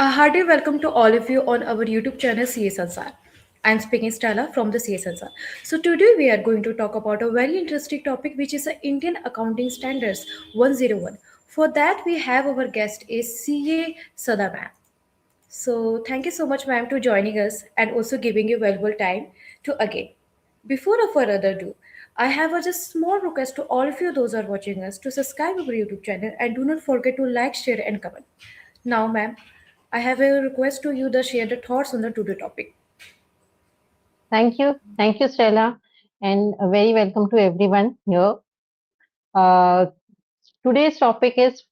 A hearty welcome to all of you on our YouTube channel CS Ansar. I'm speaking Stella from the CS Ansar. So today we are going to talk about a very interesting topic which is the Indian Accounting Standards 101. For that we have our guest is CA Sada ma'am. So thank you so much ma'am to joining us and also giving you valuable time to again. Before further ado, I have a just small request to all of you those are watching us to subscribe our YouTube channel and do not forget to like, share and comment. Now, ma'am, I have a request to you to share the thoughts on the today topic. Thank you, Stella, and a very welcome to everyone here. Uh, Today's topic is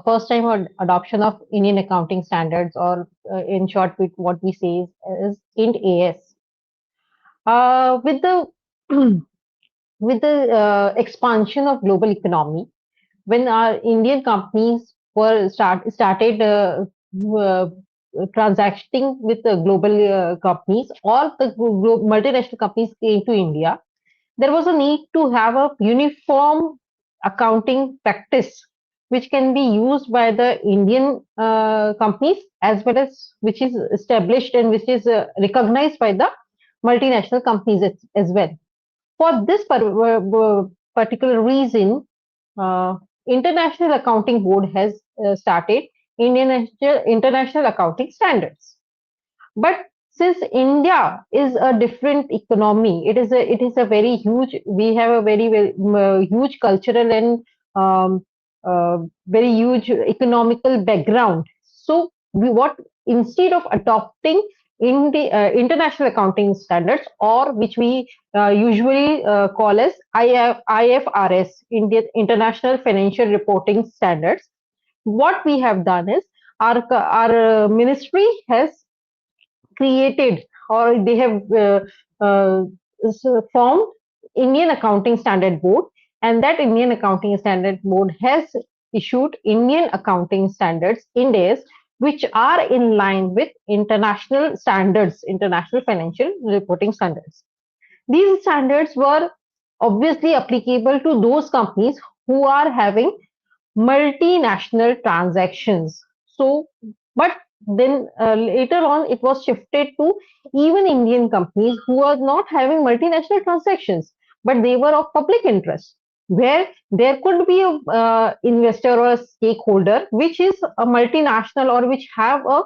first time adoption of Indian accounting standards, or in short, what we say is Ind AS. With the with the expansion of global economy, when our Indian companies started uh, transacting with the global companies, all the multinational companies came to India. There was a need to have a uniform accounting practice which can be used by the Indian companies as well as which is established and which is recognized by the multinational companies as well. For this particular reason, uh, International Accounting Board has started International Accounting Standards. But since India is a different economy, it is a very huge. We have a very huge cultural and um, very huge economical background. So what instead of adopting in the international accounting standards, or which we usually call as IFRS, Indian International Financial Reporting Standards, what we have done is our ministry has created, or they have formed Indian Accounting Standard Board, and that Indian Accounting Standard Board has issued Indian Accounting Standards (Ind AS), which are in line with international standards, international financial reporting standards. These standards were obviously applicable to those companies who are having multinational transactions. So, but then later on, it was shifted to even Indian companies who are not having multinational transactions, but they were of public interest, where there could be a investor or a stakeholder which is a multinational or which have a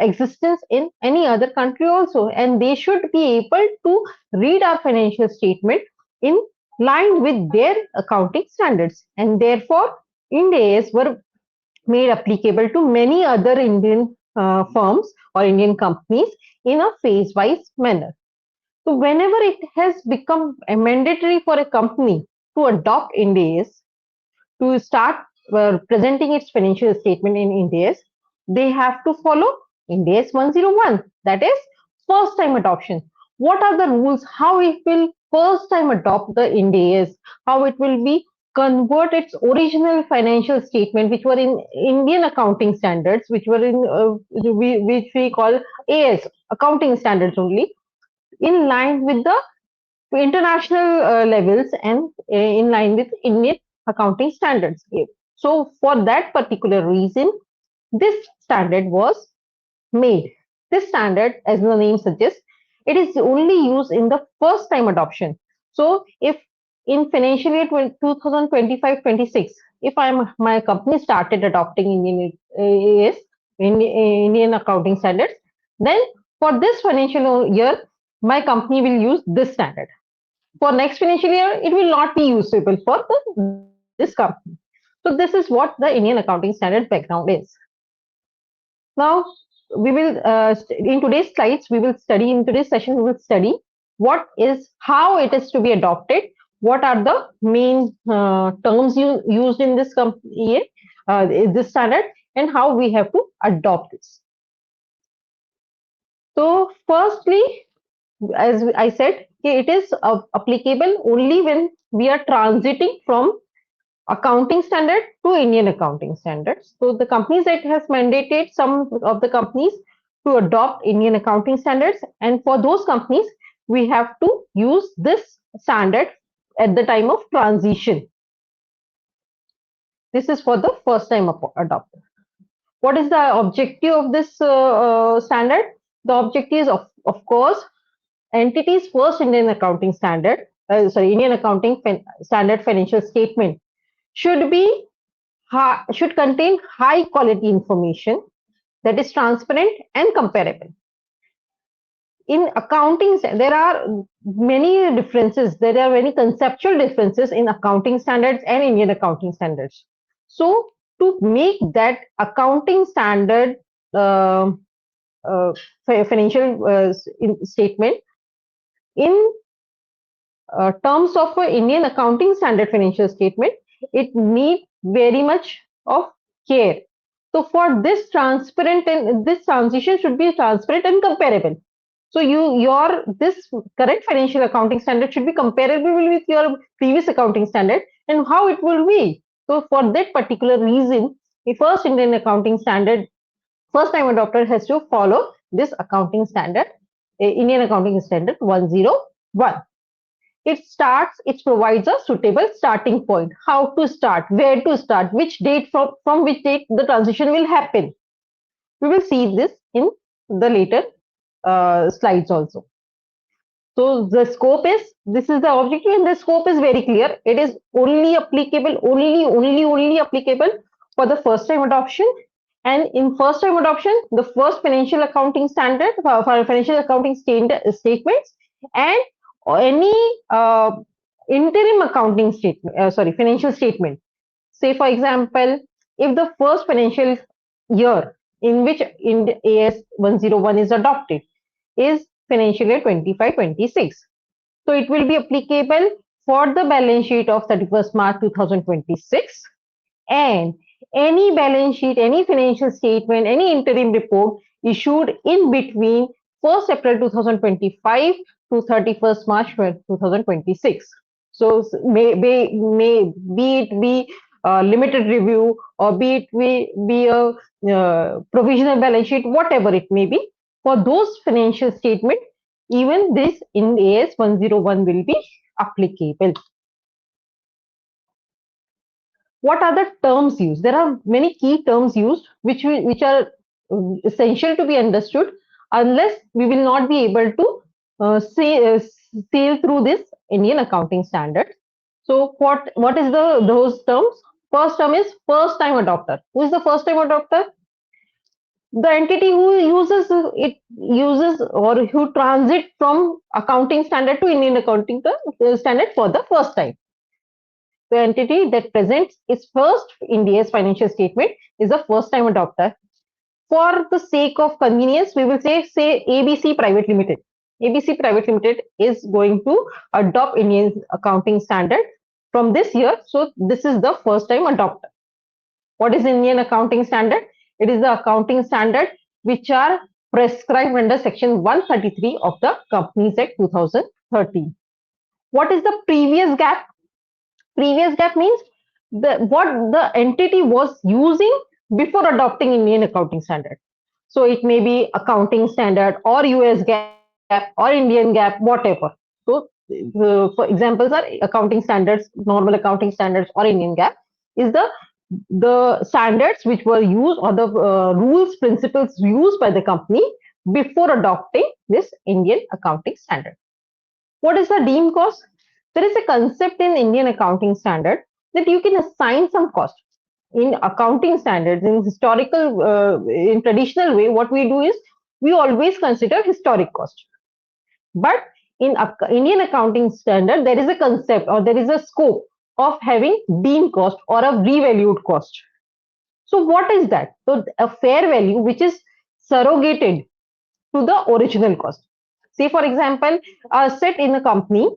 existence in any other country also, and they should be able to read our financial statement in line with their accounting standards, and therefore Ind AS were made applicable to many other Indian firms or Indian companies in a phase-wise manner. So whenever it has become mandatory for a company to adopt Ind AS, to start presenting its financial statement in Ind AS, they have to follow Ind AS 101, that is first time adoption. What are the rules? How it will first time adopt the Ind AS? How it will be convert its original financial statement, which were in Indian accounting standards, which were in which we call AS accounting standards only, in line with the international levels and in line with Indian accounting standards. So, for that particular reason, this standard was made. This standard, as the name suggests, it is only used in the first time adoption. So, if in financial year 2025-26, if my company started adopting Indian AS, Indian accounting standards, then for this financial year, my company will use this standard. For next financial year, it will not be usable for this company. So this is what the Indian accounting standard background is. Now we will in today's slides we will study in today's session we will study what is how it is to be adopted, what are the main terms used in this company, this standard, and how we have to adopt this. So firstly, as I said, it is applicable only when we are transiting from accounting standard to Indian accounting standards. So the companies that has mandated some of the companies to adopt Indian accounting standards, and for those companies, we have to use this standard at the time of transition. This is for the first time adopter. What is the objective of this standard? The objective is, of course, entities first Indian accounting standard, Indian accounting standard financial statement should be should contain high quality information that is transparent and comparable. In accounting, there are many differences. There are many conceptual differences in accounting standards and Indian accounting standards. So, to make that accounting standard uh, financial statement in terms of Indian accounting standard financial statement, it needs very much of care. So for this transparent and this transition should be transparent and comparable. So your this current financial accounting standard should be comparable with your previous accounting standard and how it will be. So for that particular reason, the first Indian accounting standard, first time adopter has to follow this accounting standard, Indian accounting standard 101. It provides a suitable starting point. How to start, where to start, which date, from which date the transition will happen. We will see this in the later slides also. So the scope is, this is the objective and the scope is very clear. It is only applicable, only applicable for the first time adoption. And in first time adoption, the first financial accounting standard for financial accounting statements and any interim accounting statement, financial statement. Say for example, if the first financial year in which Ind AS 101 is adopted is financial year 25-26. So it will be applicable for the balance sheet of 31st March 2026 and any balance sheet, any financial statement, any interim report issued in between 1st April 2025 to 31st March 2026. So may be it be a limited review or be it be a provisional balance sheet, whatever it may be, for those financial statement, even this Ind AS 101 will be applicable. What are the terms used? There are many key terms used which are essential to be understood. Unless we will not be able to sail through this Indian accounting standard. So what is those terms? First term is first time adopter. Who is the first time adopter? The entity who uses or who transit from accounting standard to Indian accounting standard for the first time. The entity that presents its first India's financial statement is a first time adopter. For the sake of convenience, we will say ABC Private Limited. ABC Private Limited is going to adopt Indian accounting standard from this year. So this is the first time adopter. What is Indian accounting standard? It is the accounting standard which are prescribed under section 133 of the Companies Act 2013. What is the previous GAAP? Previous GAAP means what the entity was using before adopting Indian accounting standard. So it may be accounting standard or US GAAP or Indian GAAP, whatever. So for examples are accounting standards, normal accounting standards or Indian GAAP is the standards which were used or the rules, principles used by the company before adopting this Indian accounting standard. What is the deemed cost? There is a concept in Indian accounting standard that you can assign some cost. In accounting standards, in historical, in traditional way, what we do is we always consider historic cost. But in Indian accounting standard, there is a concept or there is a scope of having deemed cost or a revalued cost. So what is that? So a fair value which is surrogated to the original cost. Say for example, a asset in a company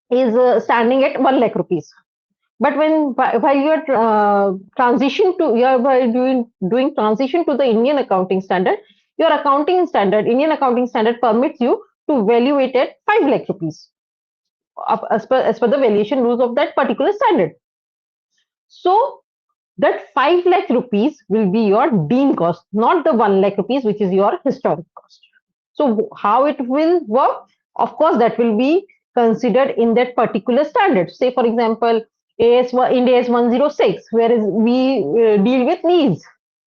is standing at 1 lakh rupees. But while you are doing transition to the Indian accounting standard, your accounting standard, Indian accounting standard permits you to value it at 5 lakh rupees as per the valuation rules of that particular standard. So that 5 lakh rupees will be your deemed cost, not the 1 lakh rupees, which is your historic cost. So how it will work? Of course, that will be considered in that particular standard. Say, for example, Ind AS 106, whereas we deal with lease.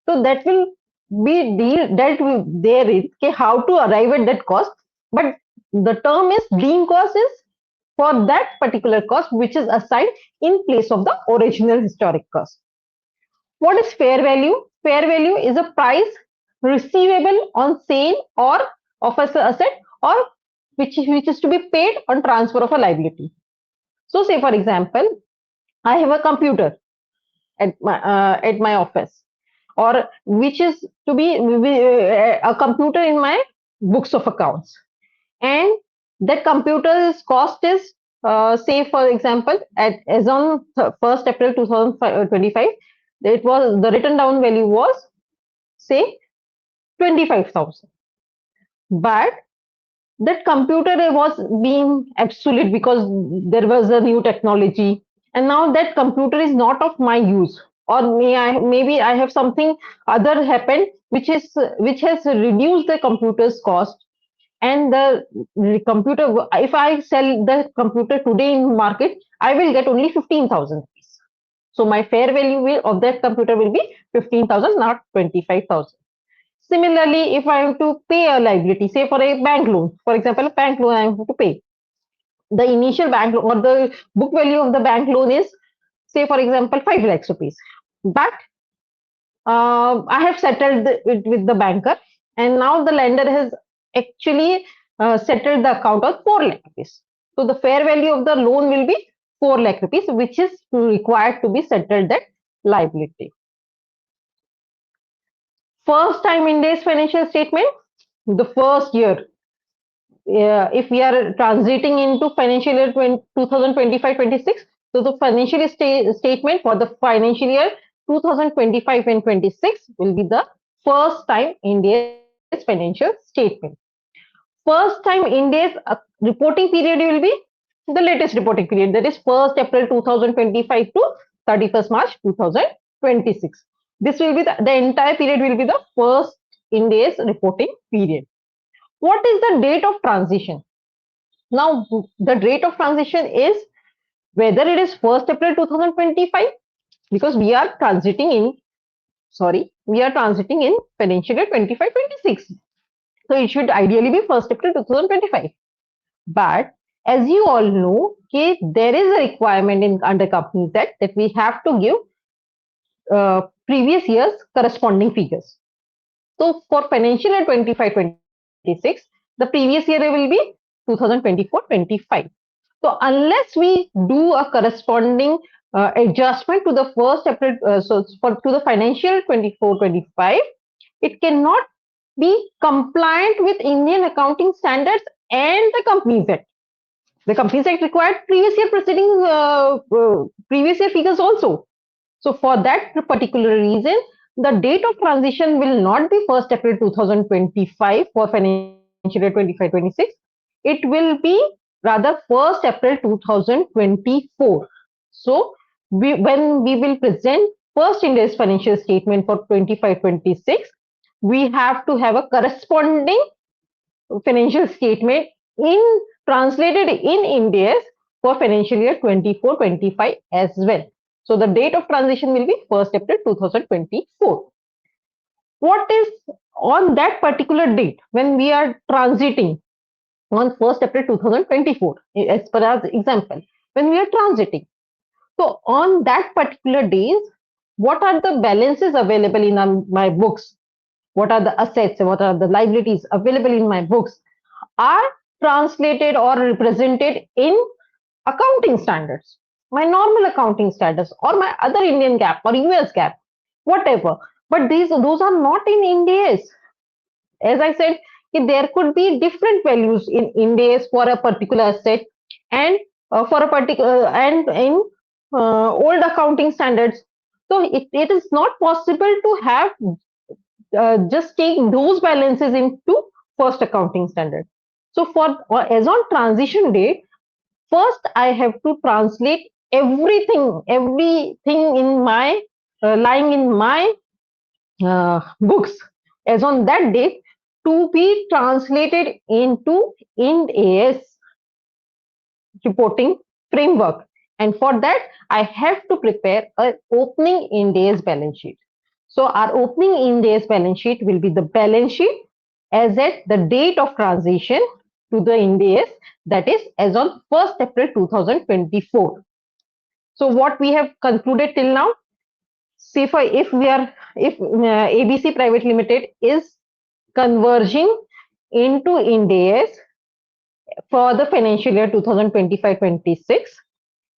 So that will be dealt with therein, okay, how to arrive at that cost. But the term is deemed cost is for that particular cost which is assigned in place of the original historic cost. What is fair value? Fair value is a price receivable on sale or of an asset, or which is to be paid on transfer of a liability. So say for example, I have a computer at my office, or which is to be a computer in my books of accounts, and that computer's cost is say for example at as on 1st April 2025, it was the written down value was say 25,000, but that computer was being obsolete because there was a new technology, and now that computer is not of my use, or maybe I have something other happened which has reduced the computer's cost, and the computer, if I sell the computer today in market, I will get only 15,000 rupees. So my fair value of that computer will be 15,000, not 25,000. Similarly, if I have to pay a liability, say for a bank loan, for example, a bank loan I have to pay, the initial bank loan or the book value of the bank loan is, say for example, 5 lakhs rupees. But I have settled it with the banker, and now the lender has actually settled the account on 4 lakh rupees. So the fair value of the loan will be 4 lakh rupees, which is required to be settled that liability. First time in this financial statement, the first year, if we are transiting into financial year 2025-26, so the financial statement for the financial year 2025 and 26 will be the first time India's financial statement. First time India's reporting period will be the latest reporting period, that is 1st April 2025 to 31st March 2026. This will be the entire period will be the first India's reporting period. What is the date of transition? Now, the date of transition is whether it is 1st April 2025, because we are transiting in financial year 25-26. So it should ideally be 1st April 2025. But as you all know, okay, there is a requirement in under Companies Act that we have to give previous year's corresponding figures. So for financial year 25-26, the previous year will be 2024-25. So unless we do a corresponding adjustment to the 1st April, to the financial 24-25, it cannot be compliant with Indian accounting standards and the Companies Act. The Companies Act required previous year figures also. So for that particular reason, the date of transition will not be 1st April 2025 for financial year 25-26. It will be rather 1st April 2024. So when we will present first India's financial statement for 25-26, we have to have a corresponding financial statement in translated in Ind AS for financial year 24-25 as well. So the date of transition will be 1st April 2024. What is on that particular date when we are transiting on 1st April 2024, as per our example, when we are transiting? So on that particular days, what are the balances available in my books? What are the assets? What are the liabilities available in my books? Are translated or represented in accounting standards, my normal accounting standards, or my other Indian GAAP or US GAAP, whatever. But those are not in Ind AS. As I said, there could be different values in Ind AS for a particular asset, and for a particular and in old accounting standards. So it is not possible to have just take those balances into first accounting standard. So for as on transition date, first I have to translate everything in my lying in my books as on that date to be translated into Ind AS reporting framework. And for that, I have to prepare an opening Ind AS balance sheet. So our opening Ind AS balance sheet will be the balance sheet as at the date of transition to the Ind AS, that is as on 1st April 2024. So what we have concluded till now, say for if ABC Private Limited is converging into Ind AS for the financial year 2025-26,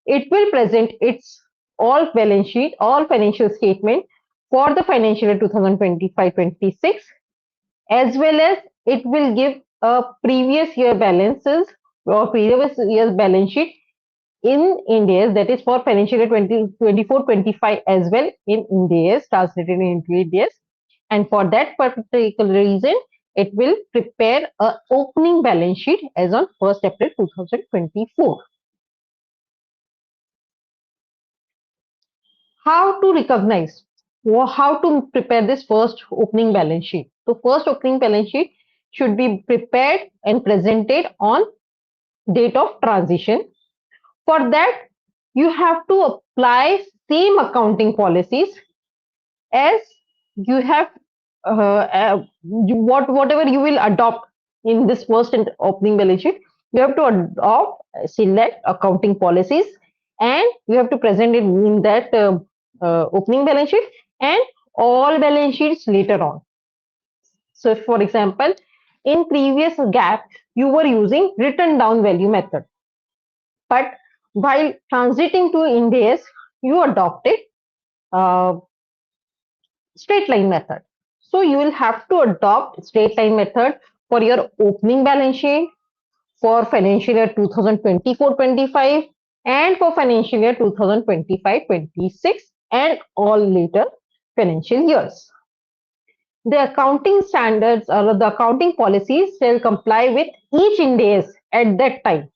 it will present its all balance sheet, all financial statement for the financial year 2025-26, as well as it will give a previous year balances or previous year's balance sheet in Ind AS, that is for financial year 2024-25 as well in Ind AS, translated into Ind AS. And for that particular reason, it will prepare a opening balance sheet as on 1st April 2024. How to recognize or how to prepare this first opening balance sheet? So first opening balance sheet should be prepared and presented on date of transition. For that, you have to apply same accounting policies as you have whatever you will adopt in this first and opening balance sheet. You have to adopt select accounting policies, and you have to present it in that opening balance sheet and all balance sheets later on. So, for example, in previous GAAP, you were using written down value method, but while transiting to Ind AS, you adopted uh, straight line method. So you will have to adopt straight line method for your opening balance sheet for financial year 2024-25 and for financial year 2025-26 and all later financial years. The accounting standards or the accounting policies shall comply with each Ind AS at that time.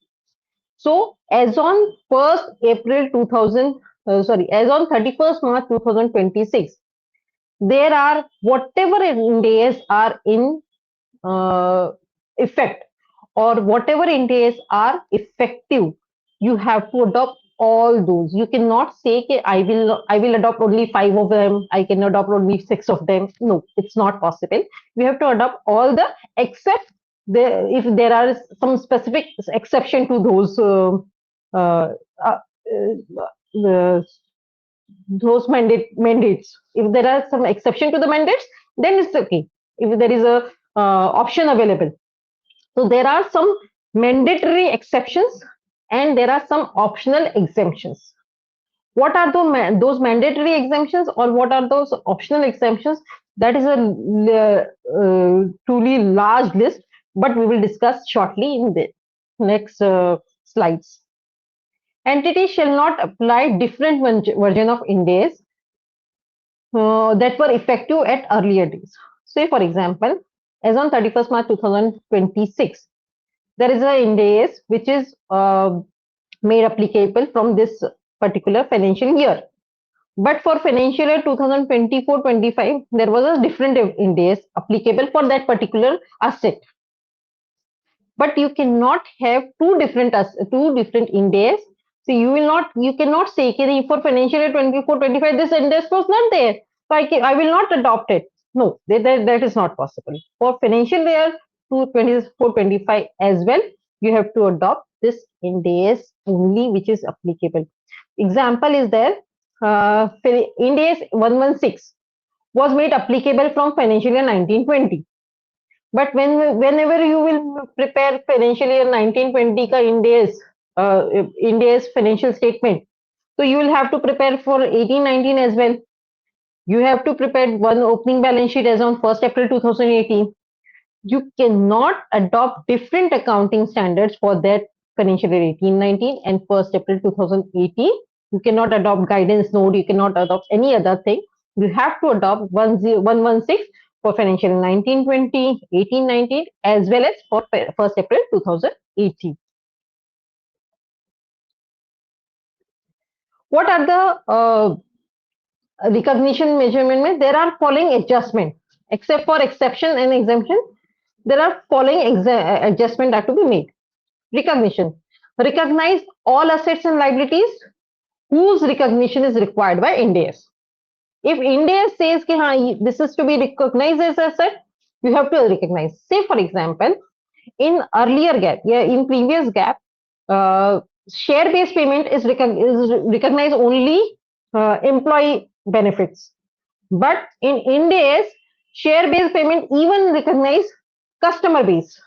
So as on 1st April 2000, as on 31st March 2026, there are whatever Ind AS are in effect or whatever Ind AS are effective, you have to adopt all those. You cannot say I will adopt only 5 of them, I can adopt only 6 of them. No, it's not possible. We have to adopt all the except if there are some specific exception to those uh, uh, uh, those mandates. If there are some exception to the mandates, then it's okay. If there is a option available, so there are some mandatory exceptions and there are some optional exemptions. What are those mandatory exemptions or what are those optional exemptions? That is a truly large list, but we will discuss shortly in the next slides. Entities shall not apply different version of Ind AS that were effective at earlier days. Say, for example, as on 31st March 2026, there is a Ind AS which is made applicable from this particular financial year. But for financial year 2024-25, there was a different Ind AS applicable for that particular asset. But you cannot have two different Ind AS. So you cannot say for financial year 24-25 this Ind AS was not there, so I will not adopt it. No, that is not possible. For financial year 24-25 as well, you have to adopt this Ind AS only which is applicable. Example is there. Ind AS 116 was made applicable from financial year 1920. But whenever you will prepare financial year 1920 ka Ind AS financial statement, so you will have to prepare for 1819 as well. You have to prepare one opening balance sheet as on 1st April 2018. You cannot adopt different accounting standards for that financial year 1819 and 1st April 2018. You cannot adopt guidance note. You cannot adopt any other thing. You have to adopt 116 for financial year 1920, 1819 as well as for 1st April 2018. What are the recognition measurement? There are following adjustment. Except for exception and exemption, there are following adjustment that to be made. Recognition. Recognize all assets and liabilities whose recognition is required by Ind AS. If India says ki, this is to be recognized as asset, you have to recognize. Say, for example, in earlier GAAP, yeah, in previous GAAP, uh, share-based payment is recognized only employee benefits. But in Ind AS, share-based payment even recognize customer base.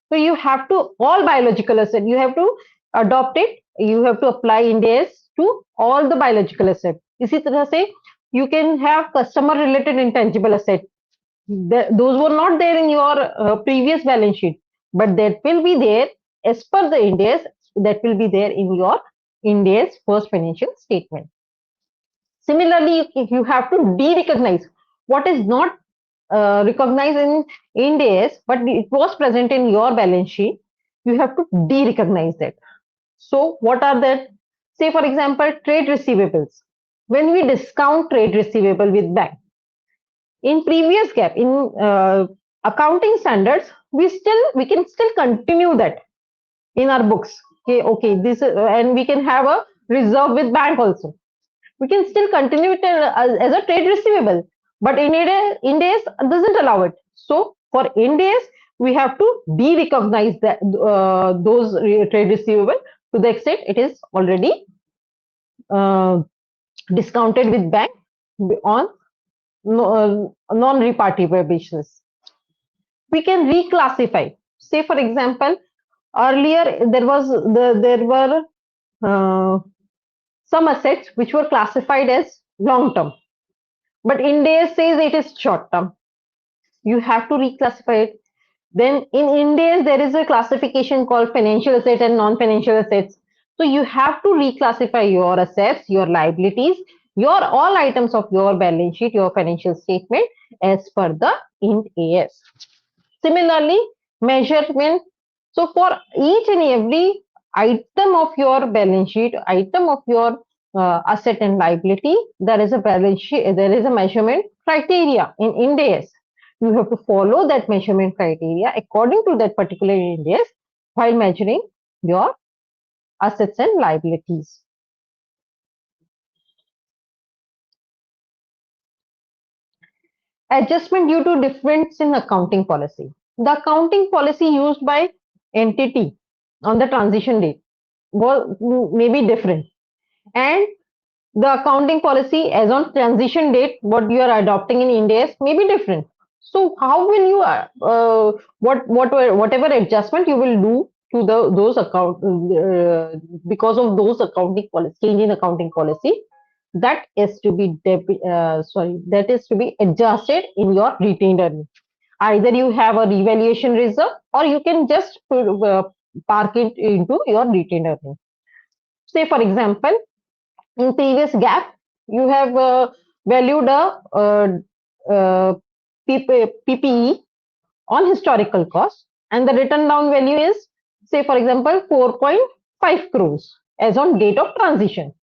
So you have to all biological asset. You have to adopt it. You have to apply Ind AS to all the biological asset. इसी तरह से you can have customer-related intangible asset. Those were not there in your previous balance sheet, but that will be there as per the Ind AS. That will be there in your Ind AS first financial statement. Similarly, you have to de-recognize what is not recognized in Ind AS, but it was present in your balance sheet. You have to de-recognize that. So, what are that? Say, for example, trade receivables. When we discount trade receivable with bank, in previous GAAP, in accounting standards, we can still continue that in our books. Okay, this and we can have a reserve with bank also. We can still continue it as a trade receivable, but in Ind AS doesn't allow it. So for Ind AS, we have to de-recognize that those trade receivable to the extent it is already uh, discounted with bank on non-repartable basis. We can reclassify. Say for example, earlier there were uh, some assets which were classified as long term, but Ind AS says it is short term. You have to reclassify it. Then in Ind AS there is a classification called financial asset and non-financial assets. So you have to reclassify your assets, your liabilities, your all items of your balance sheet, your financial statement as per the Ind AS. Similarly, measurement. So for each and every item of your balance sheet, item of your asset and liability, there is a balance sheet, there is a measurement criteria in Ind AS. You have to follow that measurement criteria according to that particular Ind AS while measuring your assets and liabilities. Adjustment due to difference in accounting policy. The accounting policy used by entity on the transition date was maybe different, and the accounting policy as on transition date what you are adopting in Ind AS may be different. So how will you whatever adjustment you will do to those account because of those accounting policy change in accounting policy, that is to be that is to be adjusted in your retained earnings. Either you have a revaluation reserve or you can just park it into your retained earnings. Say for example, in previous GAAP, you have valued a PPE on historical cost, and the written down value is, say, for example, 4.5 crores as on date of transition.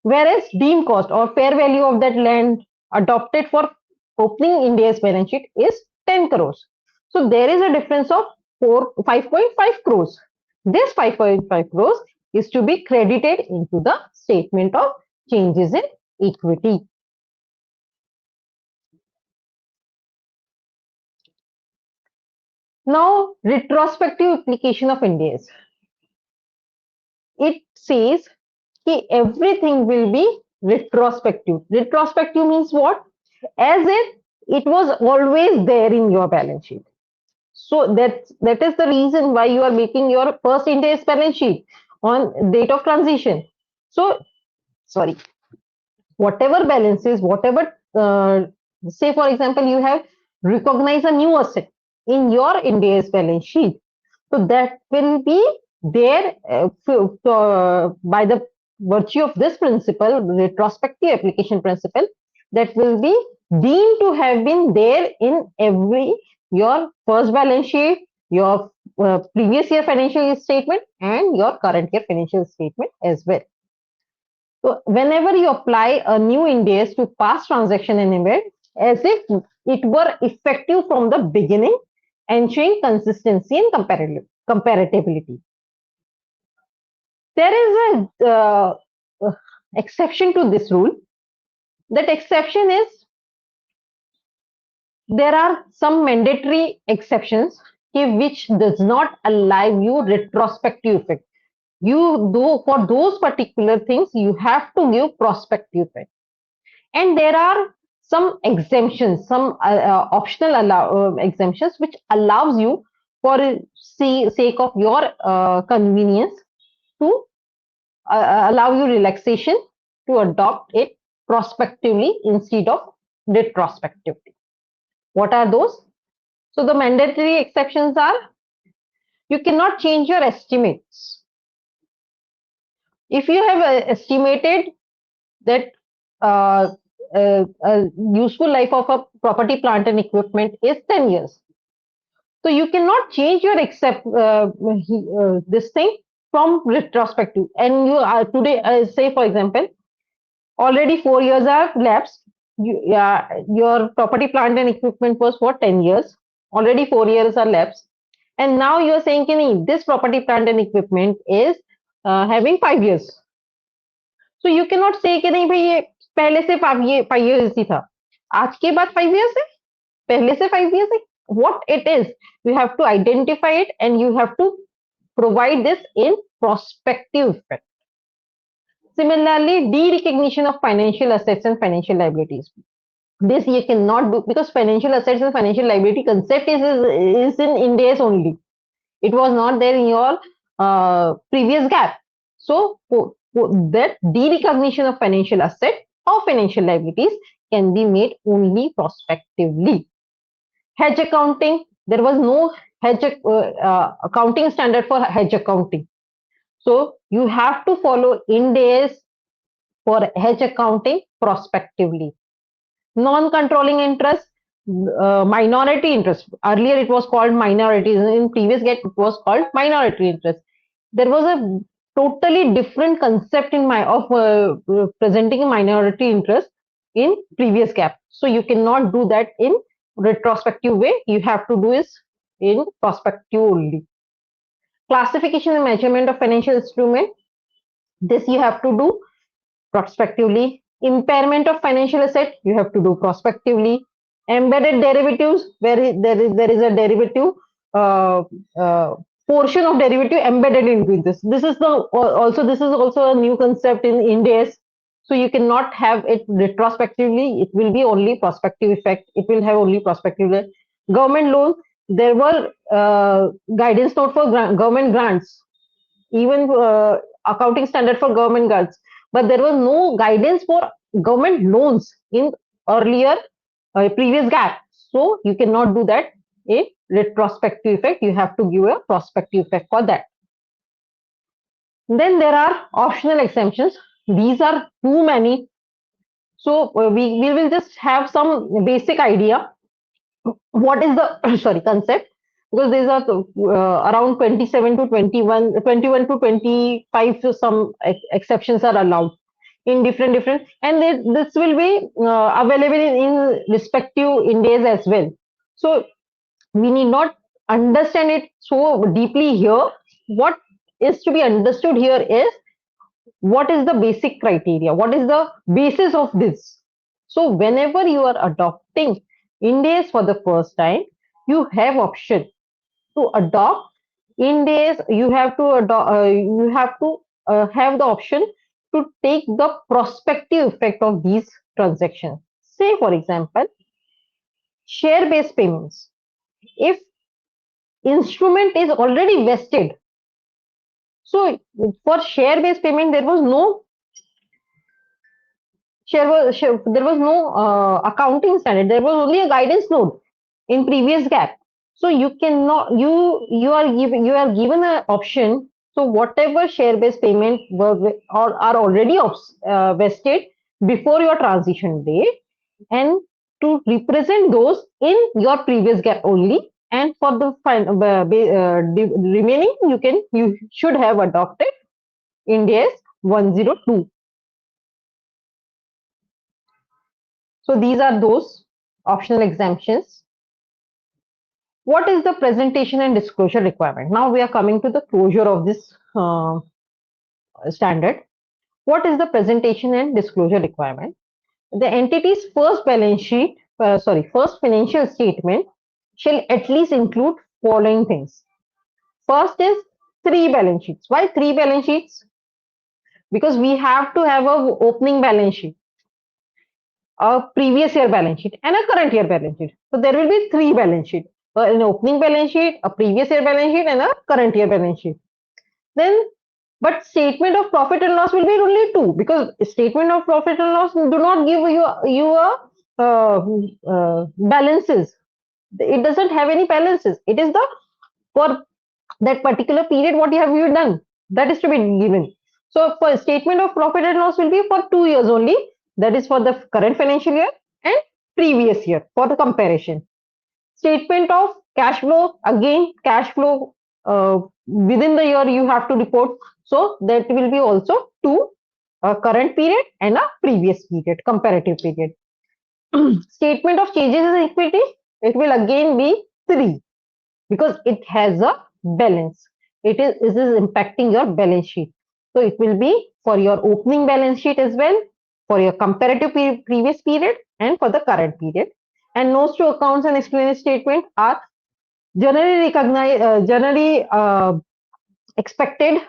Whereas deemed cost or fair value of that land adopted for opening India's balance sheet is 10 crores. So there is a difference of 5.5 crores. This 5.5 crores is to be credited into the statement of changes in equity. Now, retrospective application of Ind AS. It says that everything will be retrospective. Retrospective means what? As if it was always there in your balance sheet. So that is the reason why you are making your first Ind AS balance sheet on date of transition. So sorry, whatever balances, whatever say for example, you have recognized a new asset in your Ind AS balance sheet. So that will be there by the virtue of this principle, retrospective application principle, that will be deemed to have been there in every your first balance sheet, your previous year financial statement, and your current year financial statement as well. So whenever you apply a new Ind AS to past transaction and event, as if it were effective from the beginning, ensuring consistency and comparability. There is a exception to this rule. That exception is there are some mandatory exceptions which does not allow you retrospective effect. You do for those particular things you have to give prospective effect, and there are some exemptions, some optional exemptions which allows you for sake of your convenience to allow you relaxation to adopt it prospectively instead of retrospectively. What are those? So the mandatory exceptions are: you cannot change your estimates. If you have estimated that useful life of a property, plant, and equipment is 10 years, so you cannot change your this thing from retrospective. And you are today, say for example, already 4 years are lapsed. Your property, plant, and equipment was for 10 years. Already 4 years are lapsed. And now you're saying, Kini, this property, plant, and equipment is having 5 years. So you cannot say कि नहीं भाई ये पहले से 5 years ही था, आज के बाद 5 years है, पहले से 5 years है. What it is, you have to identify it and you have to provide this in prospective effect. Similarly, de-recognition of financial assets and financial liabilities. This you cannot do because financial assets and financial liability concept is in Ind AS only. It was not there in your previous GAAP. So that de-recognition of financial asset or financial liabilities can be made only prospectively. Hedge accounting, there was no hedge accounting standard for hedge accounting. So you have to follow Ind AS for hedge accounting prospectively. Non-controlling interest, minority interest. Earlier it was called minorities. In previous GAAP it was called minority interest. There was a totally different concept in presenting a minority interest in previous GAAP. So you cannot do that in retrospective way. You have to do is in prospective only. Classification and measurement of financial instrument. This you have to do prospectively. Impairment of financial asset, you have to do prospectively. Embedded derivatives, where there is a derivative uh, uh, portion of derivative embedded into this. This is also a new concept in Ind AS. So you cannot have it retrospectively. It will be only prospective effect. It will have only prospective. Government loan. There were guidance note for government grants, even accounting standard for government grants, but there was no guidance for government loans in earlier previous GAAP. So you cannot do that in retrospective effect. You have to give a prospective effect for that. Then there are optional exemptions. These are too many. So we will just have some basic idea what is the sorry concept, because these are around 27 to 21, 21 to 25, so some exceptions are allowed in different, and this will be available in respective Ind AS as well. So we need not understand it so deeply here. What is to be understood here is what is the basic criteria, what is the basis of this. So whenever you are adopting Ind AS for the first time, you have option to adopt Ind AS. You have to have the option to take the prospective effect of these transactions. Say for example, share based payments. If instrument is already vested, so for share based payment there was no there was no accounting standard. There was only a guidance note in previous GAAP. So you cannot you are given an option. So whatever share based payment or are already vested before your transition date, and to represent those in your previous GAAP only, and for the remaining you should have adopted Ind AS 102. So these are those optional exemptions. What is the presentation and disclosure requirement? Now we are coming to the closure of this standard. What is the presentation and disclosure requirement? The entity's first financial statement shall at least include following things. First is three balance sheets. Why three balance sheets? Because we have to have a opening balance sheet, a previous year balance sheet, and a current year balance sheet. So there will be three balance sheets: an opening balance sheet, a previous year balance sheet, and a current year balance sheet. Then, but statement of profit and loss will be only two, because statement of profit and loss do not give you a balances. It doesn't have any balances. It is the for that particular period what have you done, that is to be given. So for statement of profit and loss will be for 2 years only, that is for the current financial year and previous year for the comparison. Statement of cash flow, again cash flow within the year you have to report, so that will be also two, a current period and a previous period, comparative period. Statement of changes in equity, it will again be three, because it has a balance. It is impacting your balance sheet. So it will be for your opening balance sheet as well, for your comparative previous period, and for the current period. And notes to accounts and explanatory statement are generally expected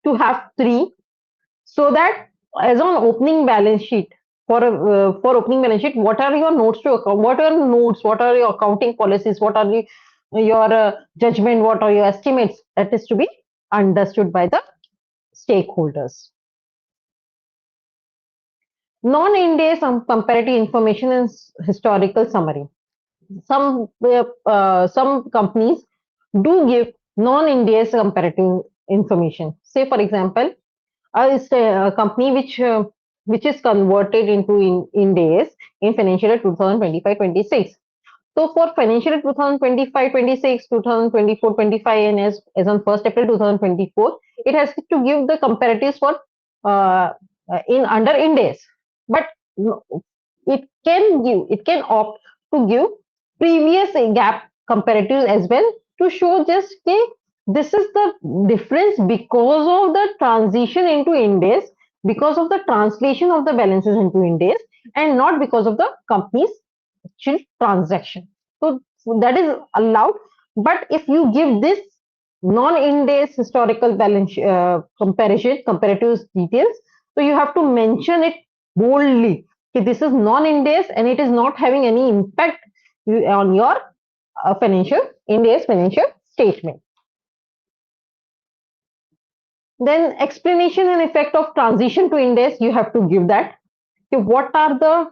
to have three, so that as on opening balance sheet, for opening balance sheet, what are your notes to account, what are notes, what are your accounting policies, what are your judgment, what are your estimates, that is to be understood by the stakeholders. Non-Ind AS comparative information and historical summary. Some companies do give non-Ind AS comparative information. Say for example, a company which is converted into Ind AS in financial year 2025-26. So for financial year 2025-26, 2024-25, and as on 1st April 2024, it has to give the comparatives for in under Ind AS. But it can opt to give previous GAAP comparatives as well, to show just this is the difference because of the transition into Ind AS, because of the translation of the balances into Ind AS, and not because of the company's actual transaction. So that is allowed. But if you give this non-Ind AS historical balance comparison, comparative details, so you have to mention it boldly. Okay, this is non-Ind AS and it is not having any impact on your financial Ind AS financial statement. Then explanation and effect of transition to Ind AS, you have to give that. Okay, what are the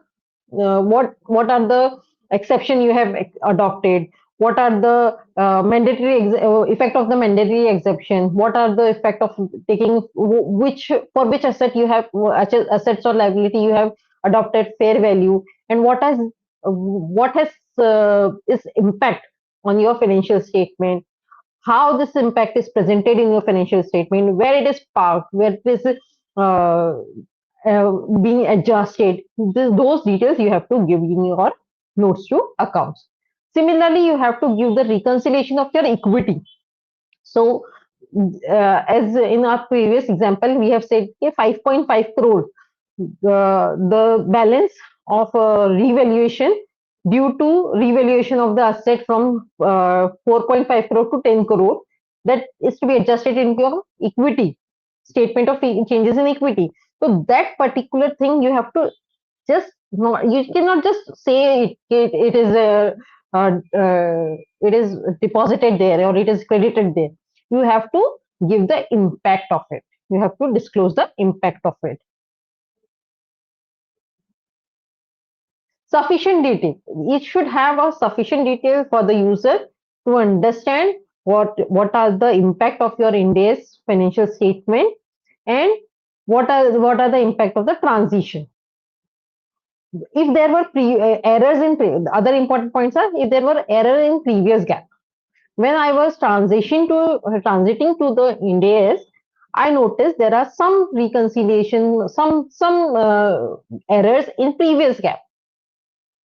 exception you have adopted? What are the mandatory effect of the mandatory exception? What are the effect of taking which asset you have, assets or liability you have adopted fair value, and what has is impact on your financial statement? How this impact is presented in your financial statement, where it is parked, where it is uh, being adjusted. Those details you have to give in your notes to accounts. Similarly, you have to give the reconciliation of your equity. So, as in our previous example, we have said 5.5 crore, the balance of revaluation due to revaluation of the asset from 4.5 crore to 10 crore, that is to be adjusted into your equity statement of changes in equity. So that particular thing you have to just not, you cannot just say it is it is deposited there or it is credited there. You have to give the impact of it. You have to disclose the impact of it. Sufficient detail. It should have a sufficient detail for the user to understand what are the impact of your Ind AS financial statement, and what are the impact of the transition. If there were errors in other important points are, if there were error in previous GAAP, when I was transiting to the Ind AS, I noticed there are some reconciliation, some errors in previous GAAP.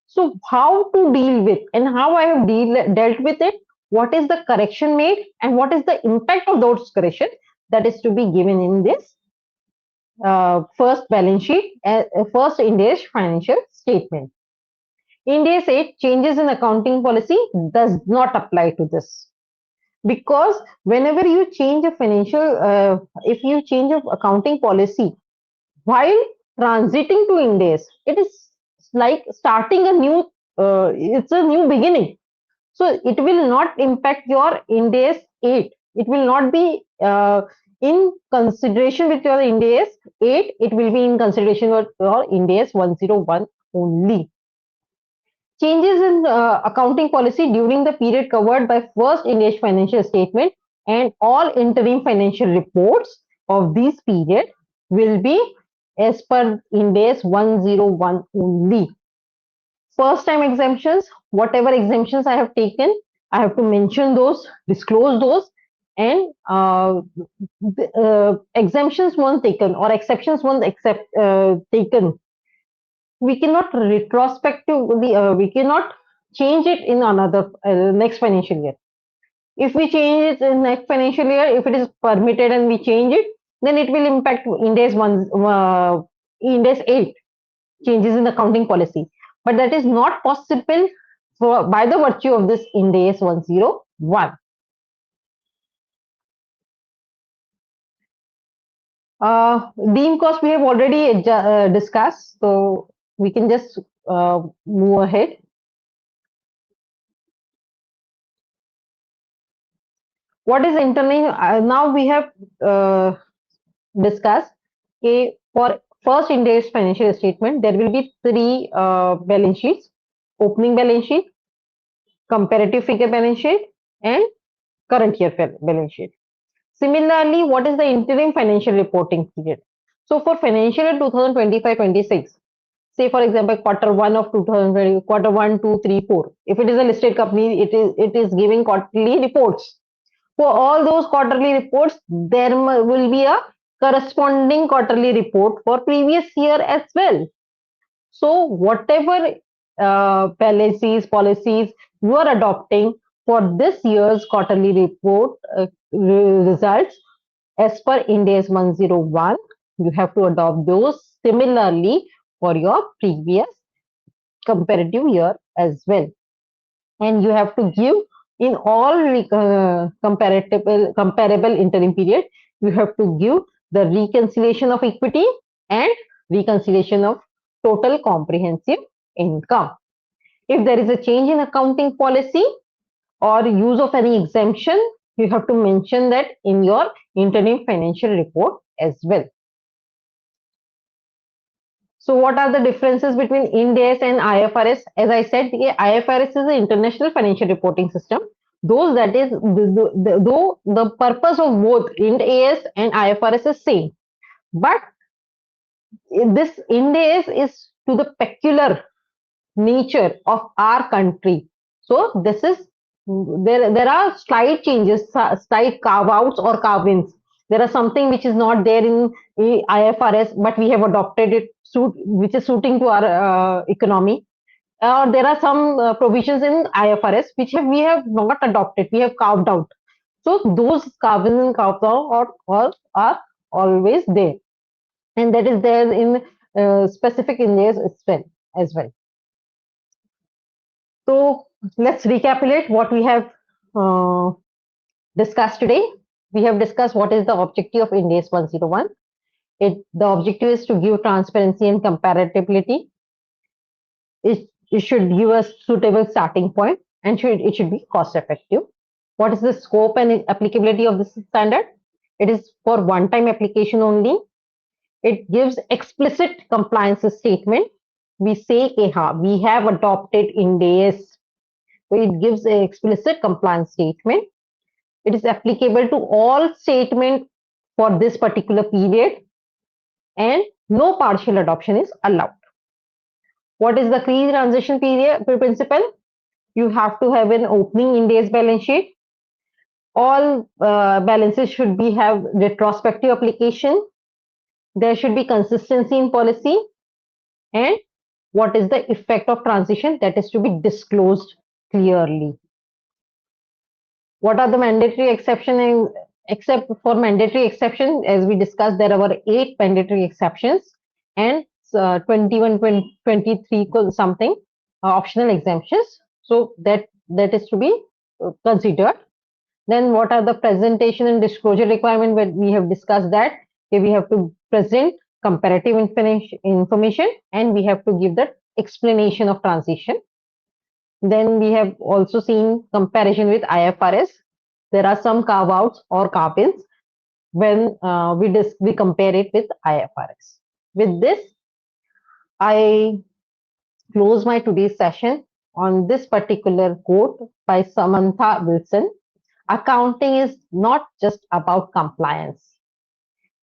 So how to deal with, and how I have dealt with it, what is the correction made, and what is the impact of those corrections, that is to be given in this first balance sheet, first Ind AS financial statement. Ind AS 8 changes in accounting policy does not apply to this, because whenever you change a if you change a accounting policy while transiting to Ind AS, it is like starting a new, it's a new beginning. So it will not impact your Ind AS 8. It will not be in consideration with your Ind AS 8. It will be in consideration with your Ind AS 101 only. Changes in accounting policy during the period covered by first Ind AS financial statement and all interim financial reports of this period will be as per Ind AS 101 only. First time exemptions, whatever exemptions I have taken, I have to mention those, disclose those, and exemptions once taken or exceptions once taken, we cannot retrospectively, we cannot change it in another next financial year. If we change it in next financial year, if it is permitted and we change it, then it will impact Ind AS 8 changes in accounting policy. But that is not possible by the virtue of this Ind AS 101. Deem cost we have already discussed, so we can just move ahead. What is internal? Now we have discussed, okay, for first Ind AS financial statement, there will be three balance sheets: opening balance sheet, comparative figure balance sheet, and current year balance sheet. Similarly, what is the interim financial reporting period? So for financial year 2025-26, say for example quarter one of 2020, quarter one, two, three, four. If it is a listed company, it is giving quarterly reports. For all those quarterly reports, there will be a corresponding quarterly report for previous year as well. So whatever policies you are adopting for this year's quarterly report results as per Ind AS 101, you have to adopt those similarly for your previous comparative year as well. And you have to give in all comparable interim period, you have to give the reconciliation of equity and reconciliation of total comprehensive income. If there is a change in accounting policy or use of any exemption, you have to mention that in your interim financial report as well. So what are the differences between Ind AS and IFRS? As I said, the IFRS is an international financial reporting system. Though the purpose of both Ind AS and IFRS is same, but this Ind AS is to the peculiar nature of our country. So this is there are slight changes, slight carve outs or carve ins. There are something which is not there in IFRS, but we have adopted it, which is suiting to our economy. Or there are some provisions in IFRS which we have not adopted, we have carved out. So those carved in and carved out are always there, and that is there in specific Indias as well. So let's recapitulate what we have uh, discussed today. We have discussed what is the objective of Ind AS 101. The objective is to give transparency and comparability. It should give a suitable starting point, and it should be cost effective. What is the scope and applicability of this standard? It is for one-time application only. It gives explicit compliance statement. We say, we have adopted Ind AS. So it gives an explicit compliance statement. It is applicable to all statement for this particular period, and no partial adoption is allowed. What is the key transition period principle? You have to have an opening Ind AS balance sheet. All balances should have retrospective application. There should be consistency in policy, and what is the effect of transition, that is to be disclosed clearly. What are the mandatory except for mandatory exceptions, as we discussed, there are eight mandatory exceptions and 21, 23 something optional exemptions. So that is to be considered. Then what are the presentation and disclosure requirement? When we have discussed that, okay, we have to present comparative information and we have to give the explanation of transition. Then we have also seen comparison with IFRS. There are some carve outs or carve ins when we compare it with IFRS. With this, I close my today's session on this particular quote by Samantha Wilson. Accounting is not just about compliance,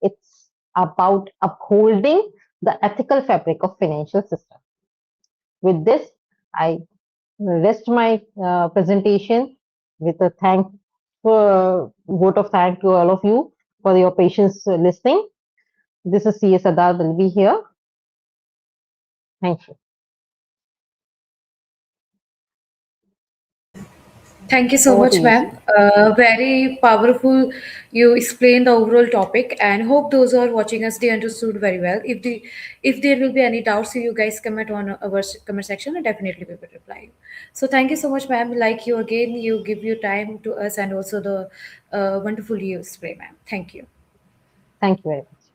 it's about upholding the ethical fabric of financial system. With this, I rest my presentation with a vote of thanks to all of you for your patience listening. This is C.A. Sada Dalvi here. Thank you. Thank you so Over to much, you, ma'am. Sada. Very powerful. You explained the overall topic, and hope those who are watching us they understood very well. If there will be any doubts, so you guys comment on our comment section, and definitely we will reply you. So thank you so much, ma'am. Like you again, you give your time to us, and also the wonderful you explain, ma'am. Thank you. Thank you very much.